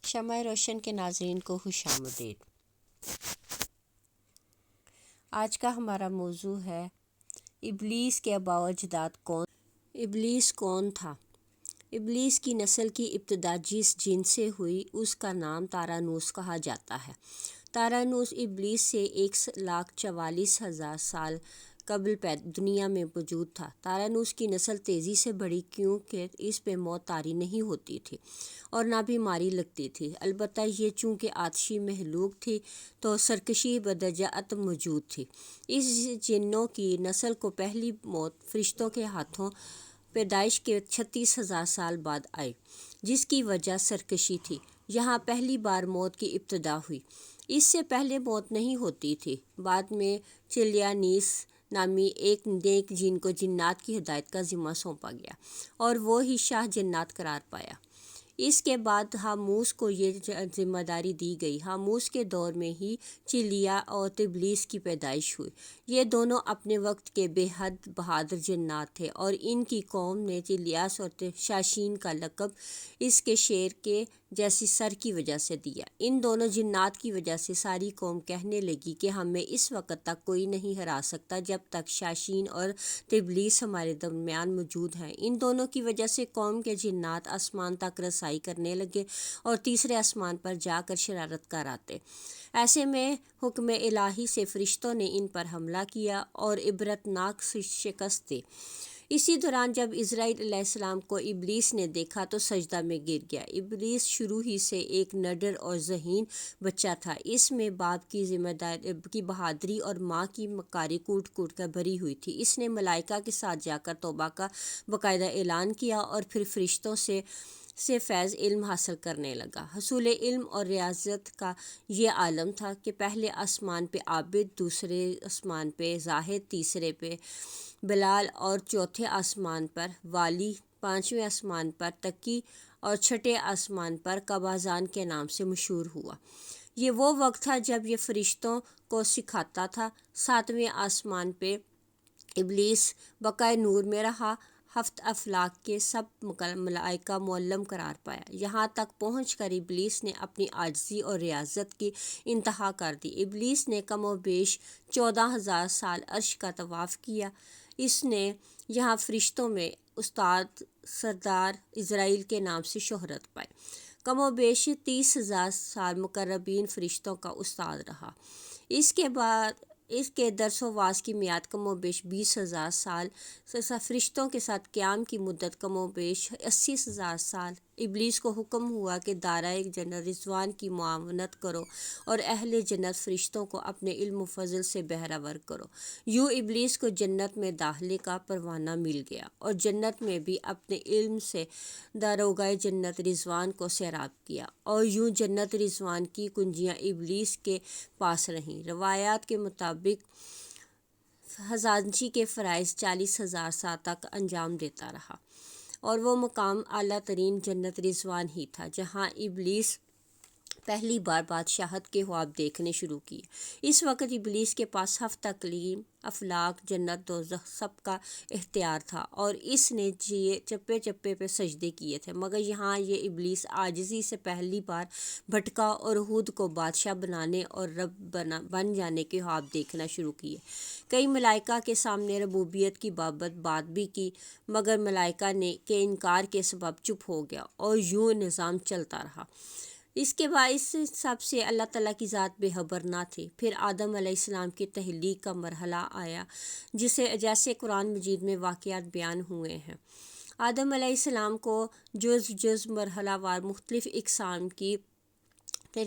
شمع روشن کے ناظرین کو خوش آمدید۔ آج کا ہمارا موضوع ہے ابلیس کے آباء و اجداد کون؟ ابلیس کون تھا؟ ابلیس کی نسل کی ابتدا جس جن سے ہوئی اس کا نام تارانوس کہا جاتا ہے۔ تارانوس ابلیس سے 1,44,000 سال قبل دنیا میں موجود تھا۔ تارانوس کی نسل تیزی سے بڑھی کیونکہ اس پہ موت طاری نہیں ہوتی تھی اور نہ بیماری لگتی تھی، البتہ یہ چونکہ آتشی مخلوق تھی تو سرکشی بدرجہ عظم موجود تھی۔ اس جنوں کی نسل کو پہلی موت فرشتوں کے ہاتھوں پیدائش کے 36,000 سال بعد آئی، جس کی وجہ سرکشی تھی۔ یہاں پہلی بار موت کی ابتدا ہوئی۔ اس سے پہلے موت نہیں ہوتی تھی۔ بعد میں چلیانیس نامی ایک نیک جن کو جنات کی ہدایت کا ذمہ سونپا گیا اور وہ ہی شاہ جنات قرار پایا۔ اس کے بعد ہاموس کو یہ ذمہ داری دی گئی۔ ہاموس کے دور میں ہی چلیا اور تبلیس کی پیدائش ہوئی۔ یہ دونوں اپنے وقت کے بے حد بہادر جنات تھے اور ان کی قوم نے چلیاس اور شاشین کا لقب اس کے شیر کے جیسی سر کی وجہ سے دیا۔ ان دونوں جنات کی وجہ سے ساری قوم کہنے لگی کہ ہمیں اس وقت تک کوئی نہیں ہرا سکتا جب تک شاشین اور تبلیس ہمارے درمیان موجود ہیں۔ ان دونوں کی وجہ سے قوم کے جنات آسمان تک رسائی کرنے لگے اور تیسرے آسمان پر جا کر شرارت کراتے۔ ایسے میں حکم الہی سے فرشتوں نے ان پر حملہ کیا اور عبرتناک شکست دی۔ اسی دوران جب عزرائیل علیہ السلام کو ابلیس نے دیکھا تو سجدہ میں گر گیا۔ ابلیس شروع ہی سے ایک نڈر اور ذہین بچہ تھا۔ اس میں باپ کی بہادری اور ماں کی مکاری کوٹ کوٹ کر بھری ہوئی تھی۔ اس نے ملائکہ کے ساتھ جا کر توبہ کا باقاعدہ اعلان کیا اور پھر فرشتوں سے فیض علم حاصل کرنے لگا۔ حصول علم اور ریاضت کا یہ عالم تھا کہ پہلے آسمان پہ عابد، دوسرے آسمان پہ زاہد، تیسرے پہ بلال اور چوتھے آسمان پر والی، پانچویں آسمان پر تقی اور چھٹے آسمان پر قبازان کے نام سے مشہور ہوا۔ یہ وہ وقت تھا جب یہ فرشتوں کو سکھاتا تھا۔ ساتویں آسمان پہ ابلیس بقائے نور میں رہا۔ ہفت افلاک کے سب ملائکہ معلم قرار پایا۔ یہاں تک پہنچ کر ابلیس نے اپنی عاجزی اور ریاضت کی انتہا کر دی۔ ابلیس نے کم و بیش 14,000 سال عرش کا طواف کیا۔ اس نے یہاں فرشتوں میں استاد، سردار عزرائیل کے نام سے شہرت پائی۔ کم و بیش 30,000 سال مقربین فرشتوں کا استاد رہا۔ اس کے درس و واعظ کی میعاد کم و بیش 20,000 سال۔ فرشتوں کے ساتھ قیام کی مدت کم و بیش 80,000 سال۔ ابلیس کو حکم ہوا کہ دارائے جنت رضوان کی معاونت کرو اور اہل جنت فرشتوں کو اپنے علم و فضل سے بہرہ ور کرو۔ یوں ابلیس کو جنت میں داخلے کا پروانہ مل گیا اور جنت میں بھی اپنے علم سے داروغہ جنت رضوان کو سیراب کیا اور یوں جنت رضوان کی کنجیاں ابلیس کے پاس رہیں۔ روایات کے مطابق خزانچی کے فرائض 40,000 سال تک انجام دیتا رہا اور وہ مقام اعلیٰ ترین جنت رضوان ہی تھا جہاں ابلیس پہلی بار بادشاہت کے خواب دیکھنے شروع کیے۔ اس وقت ابلیس کے پاس ہفت اقلیم، افلاک، جنت، دوزخ سب کا اختیار تھا اور اس نے چپے چپے پہ سجدے کیے تھے، مگر یہاں یہ ابلیس عاجزی سے پہلی بار بھٹکا اور خود کو بادشاہ بنانے اور رب بن جانے کے خواب دیکھنا شروع کیے۔ کئی ملائکہ کے سامنے ربوبیت کی بابت بات بھی کی، مگر ملائکہ کے انکار کے سبب چپ ہو گیا اور یوں نظام چلتا رہا۔ اس کے باعث سب سے اللہ تعالیٰ کی ذات بے خبر نہ تھی۔ پھر آدم علیہ السلام کی تخلیق کا مرحلہ آیا جیسے قرآن مجید میں واقعات بیان ہوئے ہیں۔ آدم علیہ السلام کو جز مرحلہ وار مختلف اقسام کی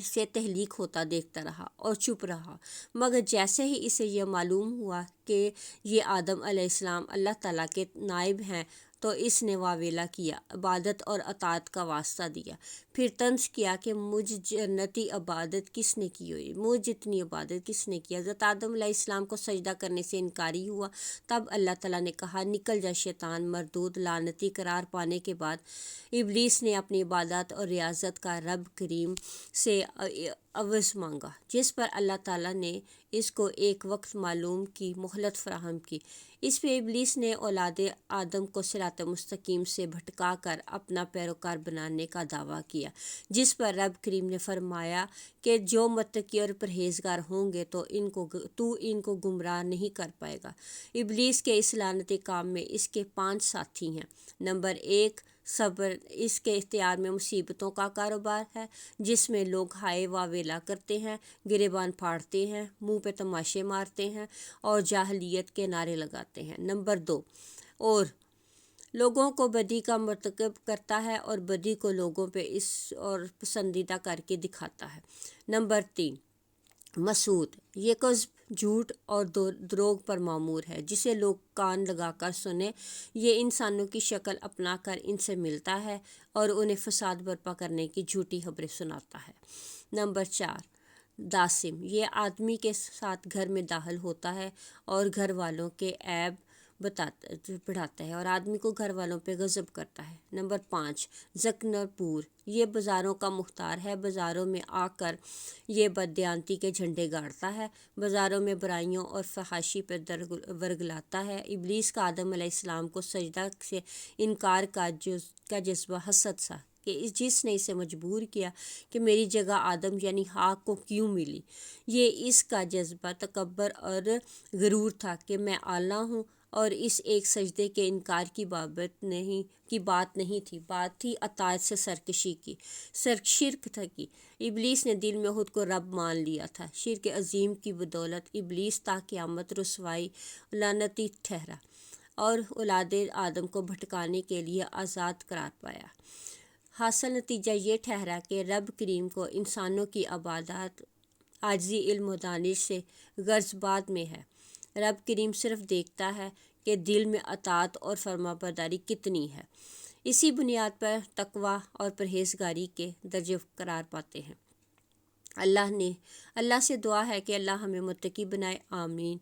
سے تخلیق ہوتا دیکھتا رہا اور چپ رہا، مگر جیسے ہی اسے یہ معلوم ہوا کہ یہ آدم علیہ السلام اللہ تعالیٰ کے نائب ہیں تو اس نے واویلا کیا، عبادت اور اطاعت کا واسطہ دیا۔ پھر طنز کیا کہ مجھ جتنی عبادت کس نے کی ہوئی، مجھ جتنی عبادت کس نے کی۔ حضرت آدم علیہ السلام کو سجدہ کرنے سے انکاری ہوا۔ تب اللہ تعالیٰ نے کہا، نکل جا شیطان مردود، لعنتی قرار پانے کے بعد ابلیس نے اپنی عبادت اور ریاضت کا رب کریم سے عوض مانگا، جس پر اللہ تعالیٰ نے اس کو ایک وقت معلوم کی مہلت فراہم کی۔ اس پہ ابلیس نے اولاد آدم کو صراط مستقیم سے بھٹکا کر اپنا پیروکار بنانے کا دعویٰ کیا، جس پر رب کریم نے فرمایا کہ جو متقی اور پرہیزگار ہوں گے تو ان کو گمراہ نہیں کر پائے گا۔ ابلیس کے اس لعنتی کام میں اس کے 5 ساتھی ہیں۔ نمبر 1، صبر۔ اس کے اختیار میں مصیبتوں کا کاروبار ہے، جس میں لوگ ہائے واویلا کرتے ہیں، گریبان پھاڑتے ہیں، منہ پہ تماشے مارتے ہیں اور جاہلیت کے نعرے لگاتے ہیں۔ نمبر 2، اور لوگوں کو بدی کا مرتکب کرتا ہے اور بدی کو لوگوں پہ اور پسندیدہ کر کے دکھاتا ہے۔ نمبر 3، مسعود۔ یہ کذب، جھوٹ اور دروغ پر معمور ہے، جسے لوگ کان لگا کر سنیں۔ یہ انسانوں کی شکل اپنا کر ان سے ملتا ہے اور انہیں فساد برپا کرنے کی جھوٹی خبریں سناتا ہے۔ نمبر 4، داسم۔ یہ آدمی کے ساتھ گھر میں داخل ہوتا ہے اور گھر والوں کے عیب بڑھاتا ہے اور آدمی کو گھر والوں پہ غضب کرتا ہے۔ نمبر 5، زکنر پور۔ یہ بازاروں کا مختار ہے، بازاروں میں آ کر یہ بددیانتی کے جھنڈے گاڑتا ہے، بازاروں میں برائیوں اور فحاشی پہ ورگلاتا ہے۔ ابلیس کا آدم علیہ السلام کو سجدہ سے انکار کا جذبہ حسد سا کہ جس نے اسے مجبور کیا کہ میری جگہ آدم یعنی حق کو کیوں ملی۔ یہ اس کا جذبہ تکبر اور غرور تھا کہ میں اعلیٰ ہوں، اور اس ایک سجدے کے انکار کی بات نہیں تھی، بات تھی اطاعت سے سرکشی کی، شرک تھا کی۔ ابلیس نے دل میں خود کو رب مان لیا تھا۔ شرک عظیم کی بدولت ابلیس تا قیامت رسوائی لعنتی ٹھہرا اور اولاد آدم کو بھٹکانے کے لیے آزاد قرار پایا۔ حاصل نتیجہ یہ ٹھہرا کہ رب کریم کو انسانوں کی عبادات عاجزی، علم و دانش سے غرض بعد میں ہے۔ رب کریم صرف دیکھتا ہے کہ دل میں اطاعت اور فرما برداری کتنی ہے۔ اسی بنیاد پر تقویٰ اور پرہیزگاری کے درجے قرار پاتے ہیں۔ اللہ سے دعا ہے کہ اللہ ہمیں متقی بنائے، آمین۔